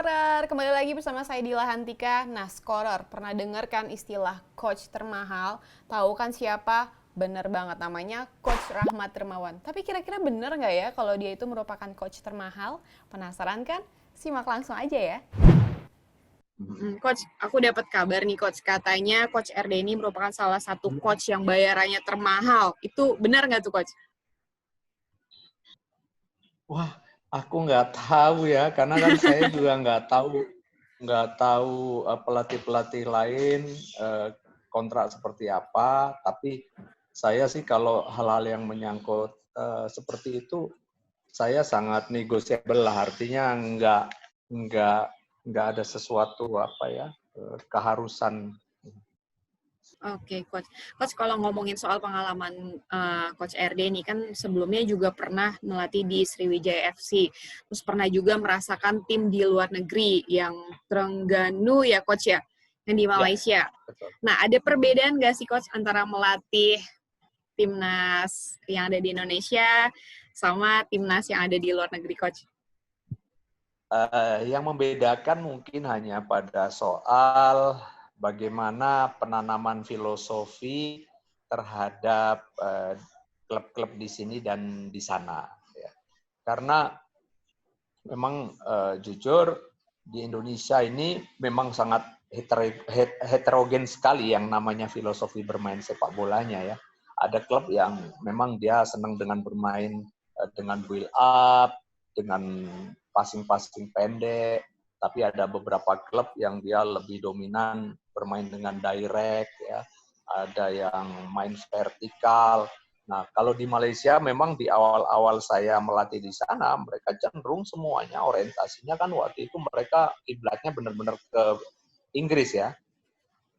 Scorer, kembali lagi bersama saya Dila Hantika. Nah, Scorer, pernah dengar kan istilah coach termahal? Tahu kan siapa? Bener banget namanya Coach Rahmat Dermawan. Tapi kira-kira bener nggak ya kalau dia itu merupakan coach termahal? Penasaran kan? Simak langsung aja ya. Coach, aku dapat kabar nih Coach, katanya Coach RD ini merupakan salah satu coach yang bayarannya termahal. Itu benar nggak tuh Coach? Wah, aku nggak tahu ya, karena kan saya juga nggak tahu pelatih-pelatih lain kontrak seperti apa. Tapi saya sih kalau hal-hal yang menyangkut seperti itu, saya sangat negosiabel lah. Artinya nggak nggak ada sesuatu apa ya keharusan. Oke, Coach. Coach, kalau ngomongin soal pengalaman Coach RD nih, kan sebelumnya juga pernah melatih di Sriwijaya FC. Terus pernah juga merasakan tim di luar negeri yang Terengganu ya, Coach ya, yang di Ya, Malaysia. betul. Nah, ada perbedaan nggak sih, Coach, antara melatih timnas yang ada di Indonesia sama timnas yang ada di luar negeri, Coach? Yang membedakan mungkin hanya pada soal bagaimana penanaman filosofi terhadap klub-klub di sini dan di sana. Ya. Karena memang jujur di Indonesia ini memang sangat heterogen sekali yang namanya filosofi bermain sepak bolanya ya. Ada klub yang memang dia senang dengan bermain dengan build up, dengan passing-passing pendek, tapi ada beberapa klub yang dia lebih dominan bermain dengan direct ya. Ada yang main vertikal. Nah, kalau di Malaysia memang di awal-awal saya melatih di sana, mereka cenderung semuanya orientasinya kan waktu itu mereka kiblatnya benar-benar ke Inggris ya.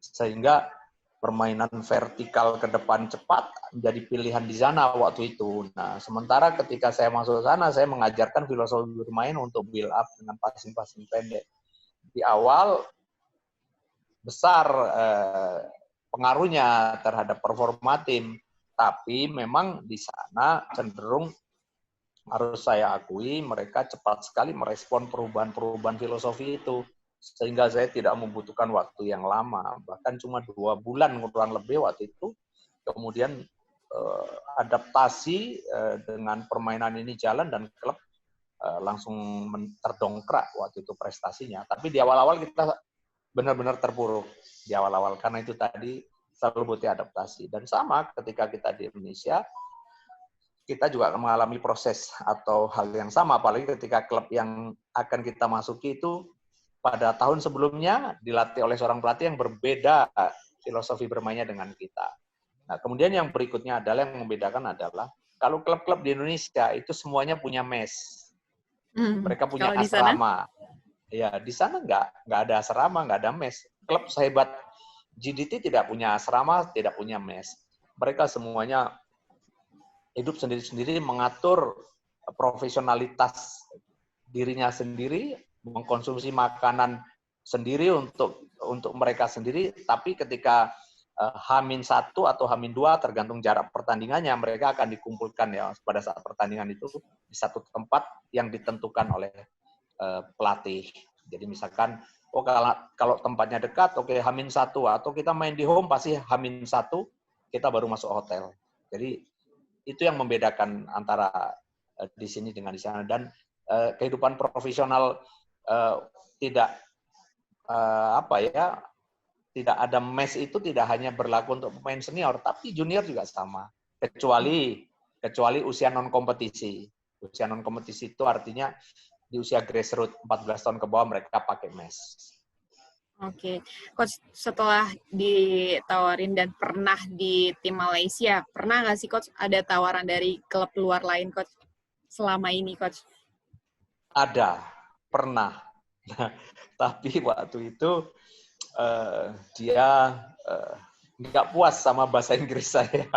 Sehingga permainan vertikal ke depan cepat menjadi pilihan di sana waktu itu. Nah, sementara ketika saya masuk ke sana, saya mengajarkan filosofi bermain untuk build up dengan passing-passing pendek. Di awal besar pengaruhnya terhadap performa tim, tapi memang di sana cenderung harus saya akui mereka cepat sekali merespon perubahan-perubahan filosofi itu sehingga saya tidak membutuhkan waktu yang lama, bahkan cuma 2 bulan kurang lebih waktu itu kemudian adaptasi dengan permainan ini jalan dan klub langsung terdongkrak waktu itu prestasinya. Tapi di awal-awal kita benar-benar terpuruk di awal-awal karena itu tadi selalu butuh adaptasi. Dan sama ketika kita di Indonesia, kita juga mengalami proses atau hal yang sama, apalagi ketika klub yang akan kita masuki itu pada tahun sebelumnya dilatih oleh seorang pelatih yang berbeda filosofi bermainnya dengan kita. Nah, kemudian yang berikutnya adalah yang membedakan adalah kalau klub-klub di Indonesia itu semuanya punya mes, mereka punya Kalau di sana? asrama. Ya, di sana nggak ada asrama, nggak ada mes. Klub sehebat GDT tidak punya asrama, tidak punya mes. Mereka semuanya hidup sendiri-sendiri, mengatur profesionalitas dirinya sendiri, mengkonsumsi makanan sendiri untuk mereka sendiri. Tapi ketika H-1 atau H-2 tergantung jarak pertandingannya, mereka akan dikumpulkan ya pada saat pertandingan itu di satu tempat yang ditentukan oleh pelatih. Jadi misalkan, oh kalau tempatnya dekat, oke H-1 atau kita main di home pasti H-1 kita baru masuk hotel. Jadi itu yang membedakan antara di sini dengan di sana dan kehidupan profesional tidak apa ya tidak ada mes itu tidak hanya berlaku untuk pemain senior tapi junior juga sama kecuali usia non kompetisi. Usia non kompetisi itu artinya di usia grassroots 14 tahun ke bawah mereka pakai mes. Oke, Coach, setelah ditawarin dan pernah di tim Malaysia, pernah nggak sih Coach ada tawaran dari klub luar lain Coach selama ini Coach? Ada, pernah. Nah, tapi waktu itu dia nggak puas sama bahasa Inggris saya.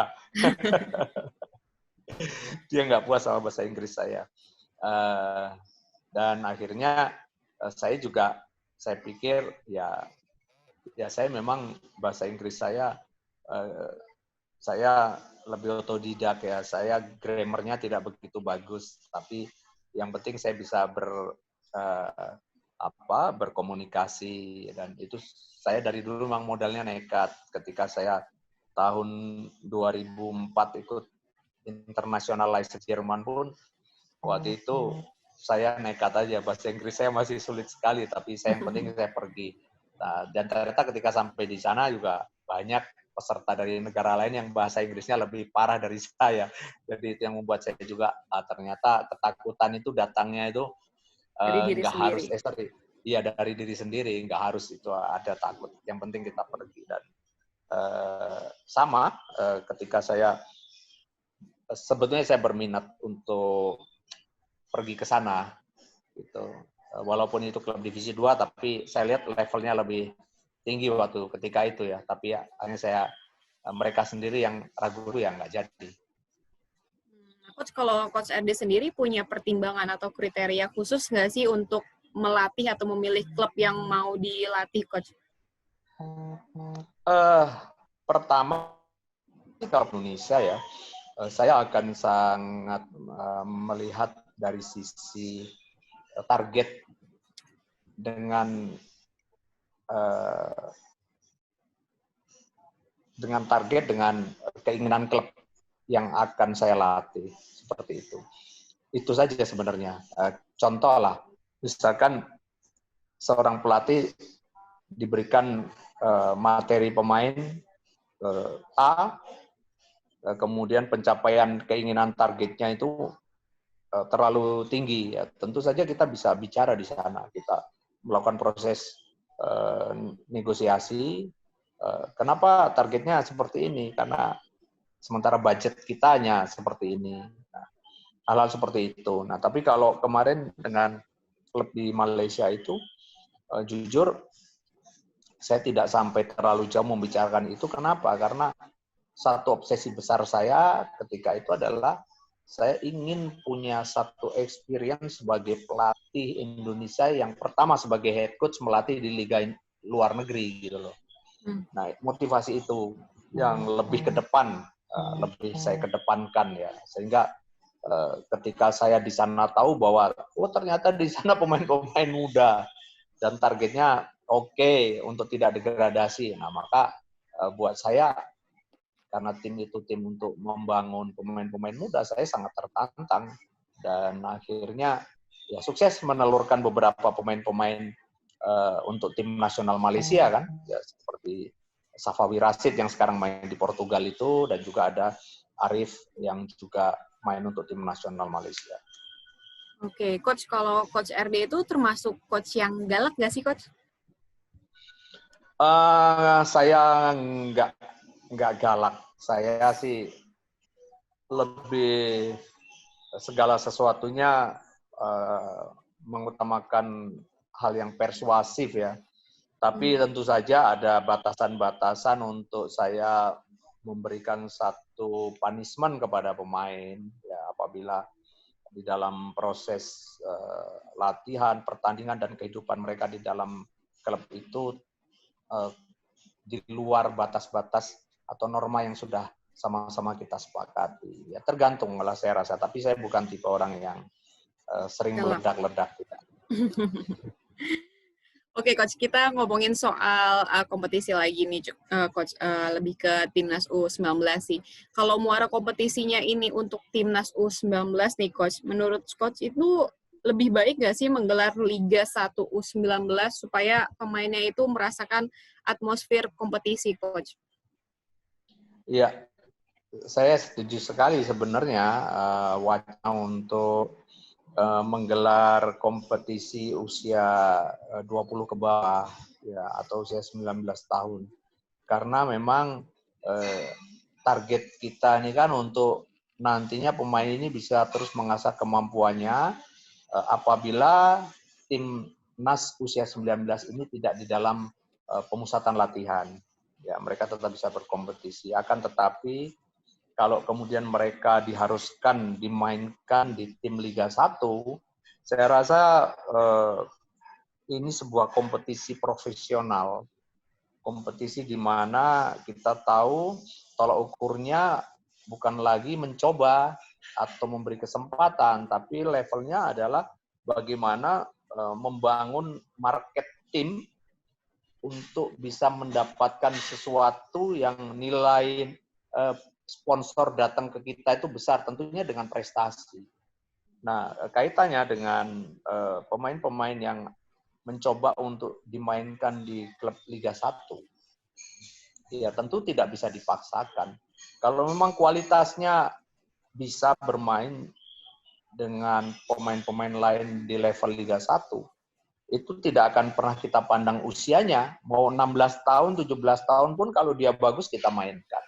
Dia nggak puas sama bahasa Inggris saya. Dan akhirnya saya pikir ya saya memang bahasa Inggris saya lebih otodidak ya. Saya grammarnya tidak begitu bagus, tapi yang penting saya bisa berkomunikasi, dan itu saya dari dulu memang modalnya nekat. Ketika saya tahun 2004 ikut international license Jerman pun, waktu itu saya nekat aja, bahasa Inggris saya masih sulit sekali, tapi yang penting saya pergi. Nah, dan ternyata ketika sampai di sana juga banyak peserta dari negara lain yang bahasa Inggrisnya lebih parah dari saya. Jadi itu yang membuat saya juga ternyata ketakutan itu datangnya itu Dari diri nggak harus, sendiri. iya dari diri sendiri, nggak harus itu ada takut. Yang penting kita pergi. Dan sama ketika saya sebetulnya saya berminat untuk pergi ke sana gitu. Walaupun itu klub divisi 2, tapi saya lihat levelnya lebih tinggi waktu ketika itu ya. Tapi ya hanya mereka sendiri yang ragu ya nggak jadi. Coach, kalau Coach RD sendiri punya pertimbangan atau kriteria khusus nggak sih untuk melatih atau memilih klub yang mau dilatih, Coach? Pertama, kalau Indonesia ya, saya akan sangat melihat dari sisi target dengan keinginan klub yang akan saya latih, seperti itu. Itu saja sebenarnya. Contoh lah, misalkan seorang pelatih diberikan materi pemain A, kemudian pencapaian keinginan targetnya itu terlalu tinggi. Ya, tentu saja kita bisa bicara di sana, kita melakukan proses negosiasi. Kenapa targetnya seperti ini? Karena sementara budget kitanya seperti ini. Nah, hal-hal seperti itu. Nah, tapi kalau kemarin dengan klub di Malaysia itu, jujur saya tidak sampai terlalu jauh membicarakan itu. Kenapa? Karena satu obsesi besar saya ketika itu adalah saya ingin punya satu experience sebagai pelatih Indonesia yang pertama sebagai head coach melatih di liga luar negeri gitu loh. Nah, motivasi itu yang lebih ke depan, lebih saya kedepankan ya, sehingga ketika saya di sana tahu bahwa ternyata di sana pemain-pemain muda dan targetnya oke untuk tidak degradasi. Nah, maka buat saya, karena tim itu tim untuk membangun pemain-pemain muda, saya sangat tertantang dan akhirnya ya sukses menelurkan beberapa pemain-pemain untuk tim nasional Malaysia kan, ya seperti Safawi Rashid yang sekarang main di Portugal itu, dan juga ada Arif yang juga main untuk tim nasional Malaysia. Oke, Coach, kalau Coach RD itu termasuk Coach yang galak nggak sih, Coach? Saya nggak galak. Saya sih lebih segala sesuatunya mengutamakan hal yang persuasif ya. Tapi tentu saja ada batasan-batasan untuk saya memberikan satu punishment kepada pemain ya, apabila di dalam proses latihan, pertandingan, dan kehidupan mereka di dalam klub itu di luar batas-batas atau norma yang sudah sama-sama kita sepakati. Ya tergantung lah saya rasa, tapi saya bukan tipe orang yang sering meledak-ledak. Oke, Coach, kita ngomongin soal kompetisi lagi nih, Coach. Lebih ke Timnas U19 sih. Kalau muara kompetisinya ini untuk Timnas U19 nih, Coach, menurut Coach itu lebih baik nggak sih menggelar Liga 1 U19 supaya pemainnya itu merasakan atmosfer kompetisi, Coach? Iya, saya setuju sekali sebenarnya wacana untuk menggelar kompetisi usia 20 ke bawah ya, atau usia 19 tahun. Karena memang target kita ini kan untuk nantinya pemain ini bisa terus mengasah kemampuannya apabila timnas usia 19 ini tidak di dalam pemusatan latihan. Ya, mereka tetap bisa berkompetisi. Akan tetapi kalau kemudian mereka diharuskan dimainkan di tim Liga 1, saya rasa ini sebuah kompetisi profesional. Kompetisi di mana kita tahu tolak ukurnya bukan lagi mencoba atau memberi kesempatan, tapi levelnya adalah bagaimana membangun market team untuk bisa mendapatkan sesuatu yang nilai sponsor datang ke kita itu besar, tentunya dengan prestasi. Nah, kaitannya dengan pemain-pemain yang mencoba untuk dimainkan di klub Liga 1, ya tentu tidak bisa dipaksakan. Kalau memang kualitasnya bisa bermain dengan pemain-pemain lain di level Liga 1, itu tidak akan pernah kita pandang usianya. Mau 16 tahun, 17 tahun pun kalau dia bagus kita mainkan.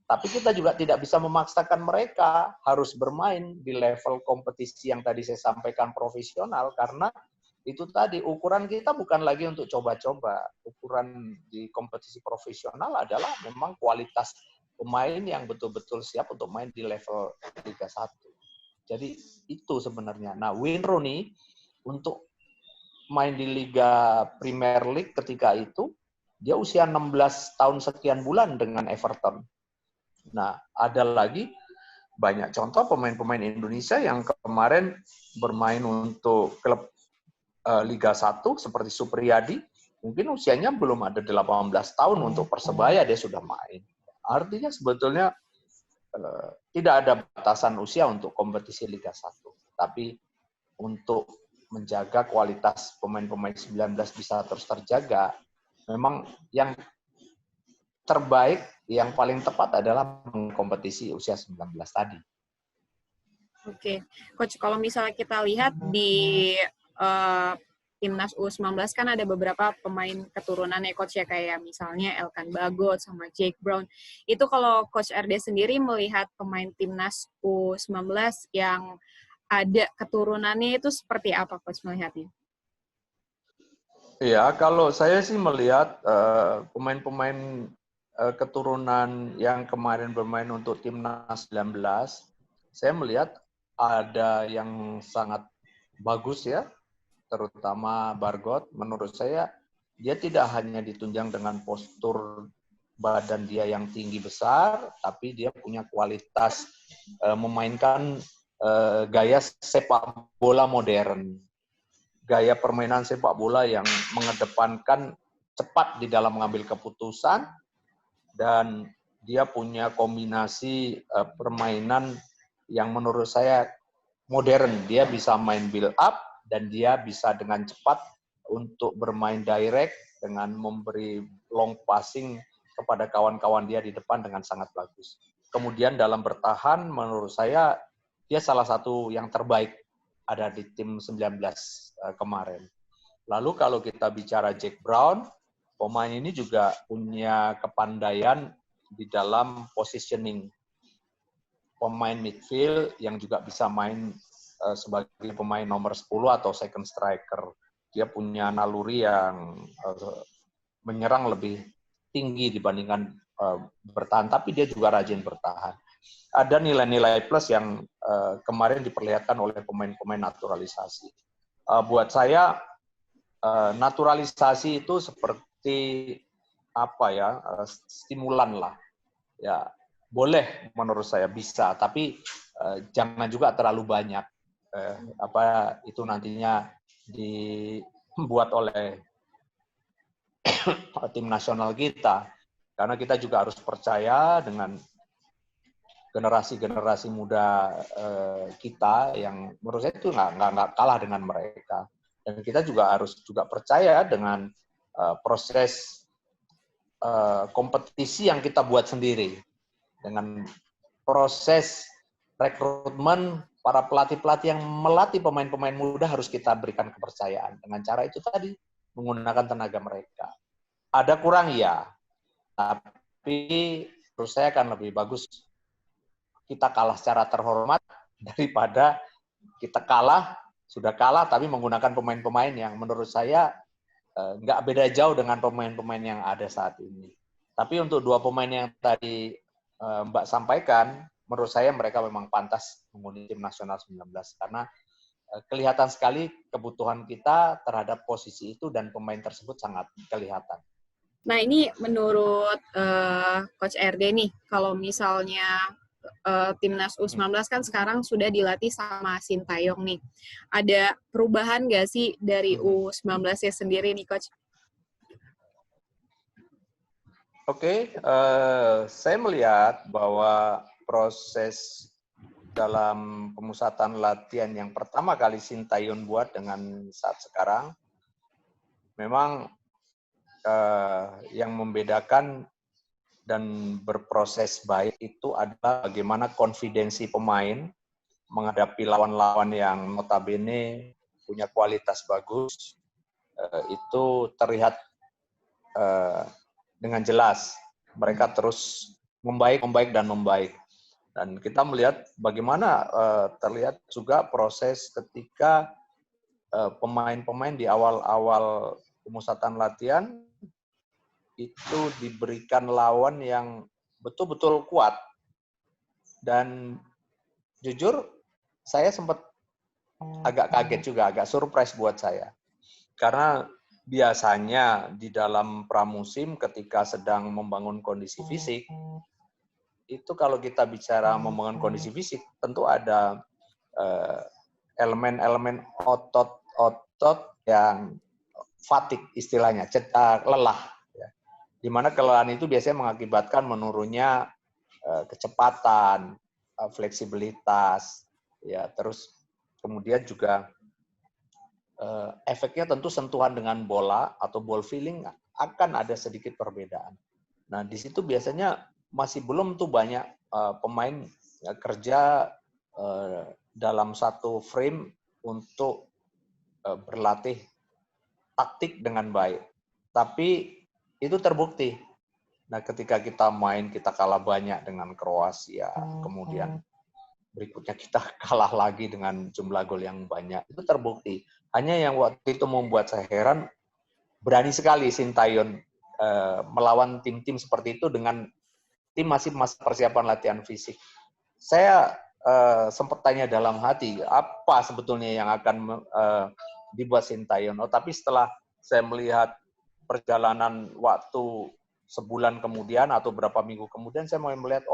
Tapi kita juga tidak bisa memaksakan mereka harus bermain di level kompetisi yang tadi saya sampaikan profesional, karena itu tadi ukuran kita bukan lagi untuk coba-coba. Ukuran di kompetisi profesional adalah memang kualitas pemain yang betul-betul siap untuk main di level Liga 1. Jadi itu sebenarnya. Nah, Wayne Rooney untuk main di Liga Premier League ketika itu, dia usia 16 tahun sekian bulan dengan Everton. Nah, ada lagi banyak contoh pemain-pemain Indonesia yang kemarin bermain untuk klub Liga 1 seperti Supriyadi, mungkin usianya belum ada 18 tahun untuk Persebaya dia sudah main. Artinya sebetulnya tidak ada batasan usia untuk kompetisi Liga 1. Tapi untuk menjaga kualitas pemain-pemain 19 bisa terus terjaga, memang yang terbaik, yang paling tepat adalah kompetisi usia 19 tadi. Oke, Coach, kalau misalnya kita lihat di Timnas U19 kan ada beberapa pemain keturunan ya Coach ya, kayak misalnya Elkan Bagot sama Jake Brown. Itu kalau Coach RD sendiri melihat pemain Timnas U19 yang ada keturunannya itu seperti apa Coach melihatnya? Ya, kalau saya sih melihat pemain-pemain keturunan yang kemarin bermain untuk Timnas 19, saya melihat ada yang sangat bagus ya, terutama Bargot. Menurut saya, dia tidak hanya ditunjang dengan postur badan dia yang tinggi besar, tapi dia punya kualitas memainkan gaya sepak bola modern. Gaya permainan sepak bola yang mengedepankan cepat di dalam mengambil keputusan, dan dia punya kombinasi permainan yang menurut saya modern. Dia bisa main build up, dan dia bisa dengan cepat untuk bermain direct dengan memberi long passing kepada kawan-kawan dia di depan dengan sangat bagus. Kemudian dalam bertahan, menurut saya dia salah satu yang terbaik ada di tim 19 kemarin. Lalu kalau kita bicara Jack Brown, pemain ini juga punya kepandaian di dalam positioning. Pemain midfield yang juga bisa main sebagai pemain nomor 10 atau second striker. Dia punya naluri yang menyerang lebih tinggi dibandingkan bertahan, tapi dia juga rajin bertahan. Ada nilai-nilai plus yang kemarin diperlihatkan oleh pemain-pemain naturalisasi. Buat saya, naturalisasi itu seperti apa ya, stimulan lah. Ya, boleh menurut saya bisa, tapi jangan juga terlalu banyak. Apa itu nantinya dibuat oleh tim nasional kita, karena kita juga harus percaya dengan generasi-generasi muda kita yang menurut saya itu nggak kalah dengan mereka, dan kita juga harus juga percaya dengan proses kompetisi yang kita buat sendiri, dengan proses rekrutmen para pelatih-pelatih yang melatih pemain-pemain muda harus kita berikan kepercayaan dengan cara itu tadi, menggunakan tenaga mereka. Ada kurang ya, tapi menurut saya akan lebih bagus kita kalah secara terhormat daripada kita sudah kalah tapi menggunakan pemain-pemain yang menurut saya nggak beda jauh dengan pemain-pemain yang ada saat ini. Tapi untuk dua pemain yang tadi Mbak sampaikan, menurut saya mereka memang pantas menghuni tim nasional 19 karena kelihatan sekali kebutuhan kita terhadap posisi itu dan pemain tersebut sangat kelihatan. Nah, ini menurut Coach RD nih, kalau misalnya timnas U19 kan sekarang sudah dilatih sama Sintayong nih. Ada perubahan nggak sih dari U19-nya sendiri nih, Coach? Oke, saya melihat bahwa proses dalam pemusatan latihan yang pertama kali Sintayong buat dengan saat sekarang, memang yang membedakan dan berproses baik itu adalah bagaimana konfidensi pemain menghadapi lawan-lawan yang notabene punya kualitas bagus, itu terlihat dengan jelas. Mereka terus membaik dan membaik. Dan kita melihat bagaimana terlihat juga proses ketika pemain-pemain di awal-awal pemusatan latihan itu diberikan lawan yang betul-betul kuat. Dan jujur, saya sempat agak kaget juga, agak surprise buat saya. Karena biasanya di dalam pramusim ketika sedang membangun kondisi fisik, itu kalau kita bicara membangun kondisi fisik, tentu ada elemen-elemen otot-otot yang fatigue istilahnya, lelah. Di mana kelelahan itu biasanya mengakibatkan menurunnya kecepatan, fleksibilitas, ya terus kemudian juga efeknya tentu sentuhan dengan bola atau ball feeling akan ada sedikit perbedaan. Nah di situ biasanya masih belum tuh banyak pemain kerja dalam satu frame untuk berlatih taktik dengan baik. Tapi itu terbukti. Nah, ketika kita main, kita kalah banyak dengan Kroasia, kemudian berikutnya kita kalah lagi dengan jumlah gol yang banyak. Itu terbukti. Hanya yang waktu itu membuat saya heran, berani sekali Sintayong melawan tim-tim seperti itu dengan tim masih masa persiapan latihan fisik. Saya sempat tanya dalam hati, apa sebetulnya yang akan dibuat Sintayong. Tapi setelah saya melihat perjalanan waktu sebulan kemudian atau berapa minggu kemudian, saya mulai melihat,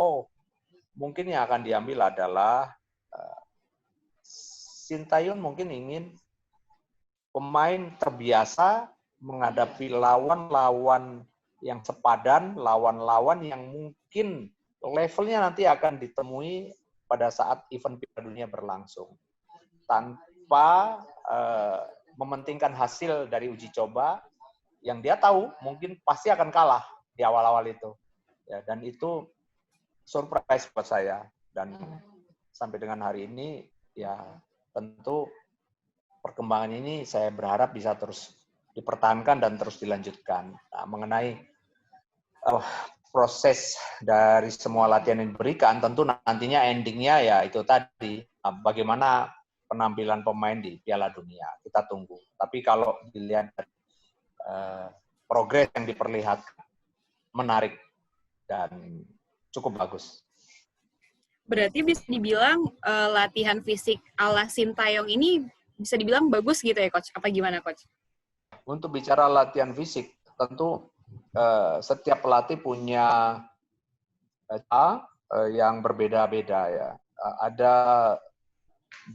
mungkin yang akan diambil adalah Sintayong mungkin ingin pemain terbiasa menghadapi lawan-lawan yang sepadan, lawan-lawan yang mungkin levelnya nanti akan ditemui pada saat event Piala Dunia berlangsung. Tanpa mementingkan hasil dari uji coba, yang dia tahu mungkin pasti akan kalah di awal-awal itu. Ya, dan itu surprise buat saya. Dan sampai dengan hari ini, ya tentu perkembangan ini saya berharap bisa terus dipertahankan dan terus dilanjutkan. Nah, mengenai proses dari semua latihan yang diberikan, tentu nantinya endingnya ya itu tadi, bagaimana penampilan pemain di Piala Dunia. Kita tunggu. Tapi kalau dilihat progres yang diperlihatkan menarik dan cukup bagus. Berarti bisa dibilang latihan fisik ala Sintayong ini bisa dibilang bagus gitu ya, Coach? Apa gimana, Coach? Untuk bicara latihan fisik, tentu setiap pelatih punya yang berbeda-beda ya. Ada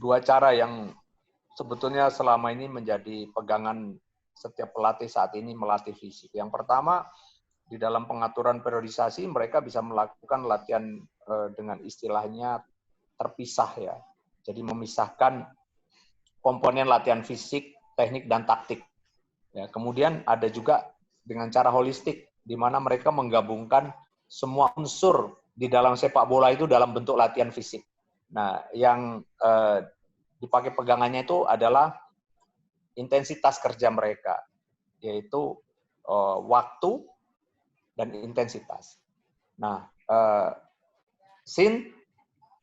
dua cara yang sebetulnya selama ini menjadi pegangan setiap pelatih saat ini melatih fisik. Yang pertama, di dalam pengaturan periodisasi mereka bisa melakukan latihan dengan istilahnya terpisah ya. Jadi memisahkan komponen latihan fisik, teknik dan taktik. Ya, kemudian ada juga dengan cara holistik di mana mereka menggabungkan semua unsur di dalam sepak bola itu dalam bentuk latihan fisik. Nah, yang dipakai pegangannya itu adalah intensitas kerja mereka, yaitu waktu dan intensitas. Nah, Sin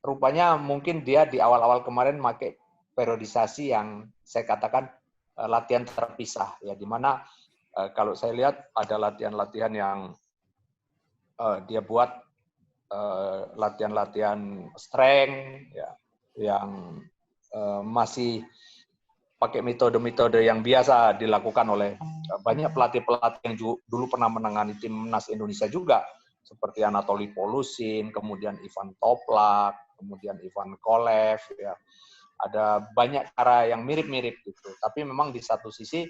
rupanya mungkin dia di awal-awal kemarin pakai periodisasi yang saya katakan latihan terpisah, ya, di mana kalau saya lihat ada latihan-latihan yang dia buat latihan-latihan strength, ya, yang masih pakai metode-metode yang biasa dilakukan oleh banyak pelatih-pelatih yang dulu pernah menangani timnas Indonesia juga. seperti Anatoly Polusin, kemudian Ivan Toplak, kemudian Ivan Kolev, ya. Ada banyak cara yang mirip-mirip gitu. Tapi memang di satu sisi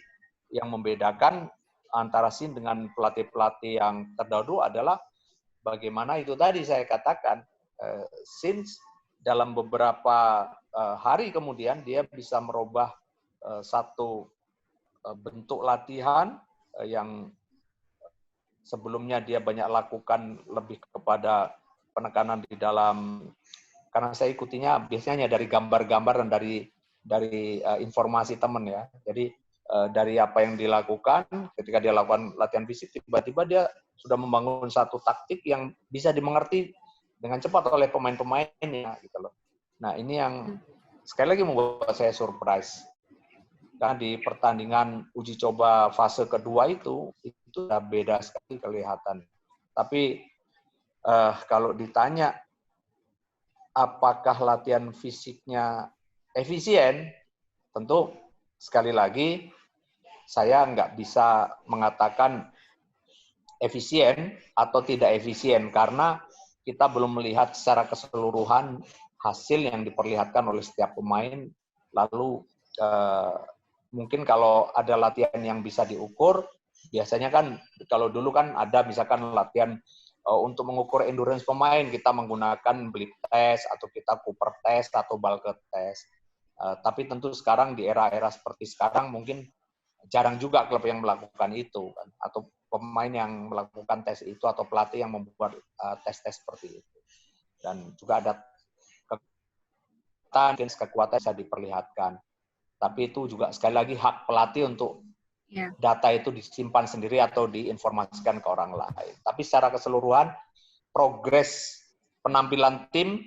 yang membedakan antara Sin dengan pelatih-pelatih yang terdahulu adalah bagaimana itu tadi saya katakan, Sin dalam beberapa hari kemudian dia bisa merubah satu bentuk latihan yang sebelumnya dia banyak lakukan lebih kepada penekanan di dalam, karena saya ikutinya biasanya dari gambar-gambar dan dari informasi teman ya. Jadi dari apa yang dilakukan, ketika dia lakukan latihan fisik, tiba-tiba dia sudah membangun satu taktik yang bisa dimengerti dengan cepat oleh pemain-pemainnya gitu loh. Nah ini yang sekali lagi membuat saya surprise. Karena di pertandingan uji coba fase kedua itu sudah beda sekali kelihatan. Tapi kalau ditanya apakah latihan fisiknya efisien, tentu sekali lagi saya nggak bisa mengatakan efisien atau tidak efisien karena kita belum melihat secara keseluruhan hasil yang diperlihatkan oleh setiap pemain. Lalu mungkin kalau ada latihan yang bisa diukur, biasanya kan kalau dulu kan ada misalkan latihan untuk mengukur endurance pemain, kita menggunakan blip test atau kita Cooper test atau Balke test. Tapi tentu sekarang di era-era seperti sekarang mungkin jarang juga klub yang melakukan itu kan, atau pemain yang melakukan tes itu atau pelatih yang membuat tes-tes seperti itu. Dan juga ada kekuatan bisa diperlihatkan. Tapi itu juga sekali lagi hak pelatih untuk data itu disimpan sendiri atau diinformasikan ke orang lain. Tapi secara keseluruhan, progres penampilan tim,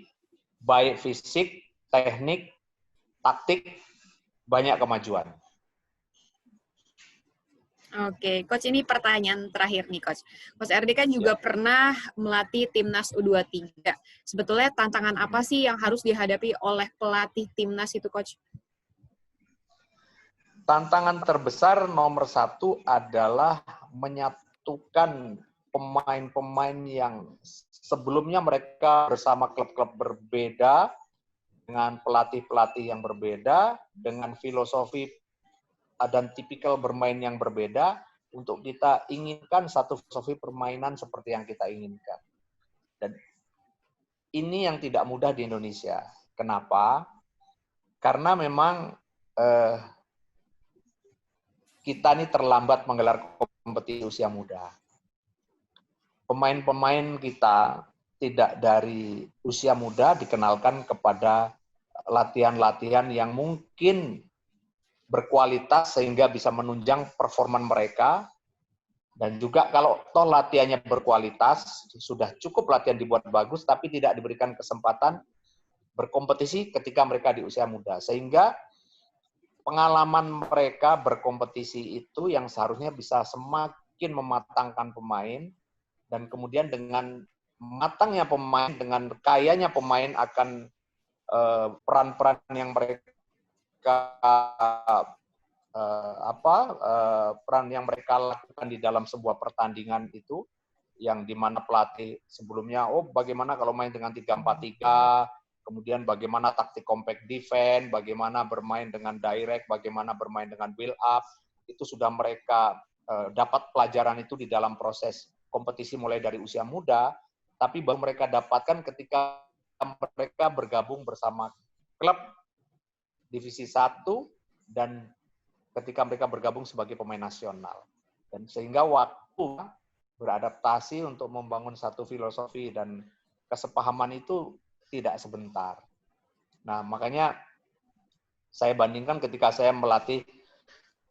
baik fisik, teknik, taktik, banyak kemajuan. Oke, Coach, ini pertanyaan terakhir nih, Coach. Coach RD kan juga pernah melatih timnas U23. Sebetulnya tantangan apa sih yang harus dihadapi oleh pelatih timnas itu, Coach? Tantangan terbesar nomor satu adalah menyatukan pemain-pemain yang sebelumnya mereka bersama klub-klub berbeda, dengan pelatih-pelatih yang berbeda, dengan filosofi dan tipikal bermain yang berbeda, untuk kita inginkan satu filosofi permainan seperti yang kita inginkan. Dan ini yang tidak mudah di Indonesia. Kenapa? Karena memang kita ini terlambat menggelar kompetisi usia muda. Pemain-pemain kita tidak dari usia muda dikenalkan kepada latihan-latihan yang mungkin berkualitas sehingga bisa menunjang performa mereka. Dan juga kalau toh latihannya berkualitas, sudah cukup latihan dibuat bagus, tapi tidak diberikan kesempatan berkompetisi ketika mereka di usia muda. Sehingga pengalaman mereka berkompetisi itu yang seharusnya bisa semakin mematangkan pemain, dan kemudian dengan matangnya pemain, dengan kayanya pemain akan peran-peran yang mereka peran yang mereka lakukan di dalam sebuah pertandingan itu, yang dimana pelatih sebelumnya, bagaimana kalau main dengan 3-4-3, kemudian bagaimana taktik compact defense, bagaimana bermain dengan direct, bagaimana bermain dengan build up, itu sudah mereka dapat pelajaran itu di dalam proses kompetisi mulai dari usia muda, tapi baru mereka dapatkan ketika mereka bergabung bersama klub divisi 1 dan ketika mereka bergabung sebagai pemain nasional. Dan sehingga waktu beradaptasi untuk membangun satu filosofi dan kesepahaman itu tidak sebentar. Nah, makanya saya bandingkan ketika saya melatih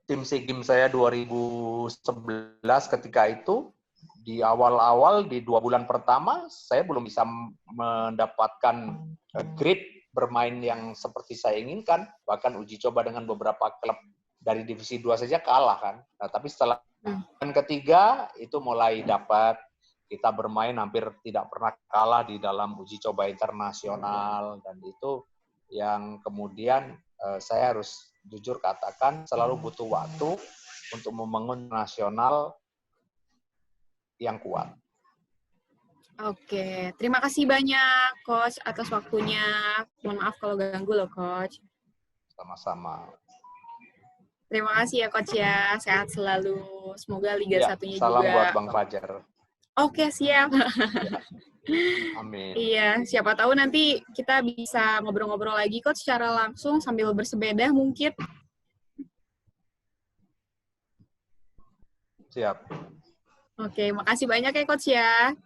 tim SEA Games saya 2011 ketika itu, di awal-awal, di 2 bulan pertama, saya belum bisa mendapatkan grade bermain yang seperti saya inginkan. Bahkan uji coba dengan beberapa klub dari divisi 2 saja kalah kan. Nah, tapi setelah yang ketiga, itu mulai dapat. Kita bermain hampir tidak pernah kalah di dalam uji coba internasional, dan itu yang kemudian saya harus jujur katakan selalu butuh waktu untuk membangun nasional yang kuat. Oke, terima kasih banyak Coach atas waktunya. Mohon maaf kalau ganggu loh Coach. Sama-sama. Terima kasih ya Coach ya, sehat selalu. Semoga Liga Ya, Satunya salam juga. buat Bang Fajar. Oke, siap. Amin. Iya, siapa tahu nanti kita bisa ngobrol-ngobrol lagi Coach secara langsung sambil bersepeda mungkin. Siap. Oke, makasih banyak ya Coach ya.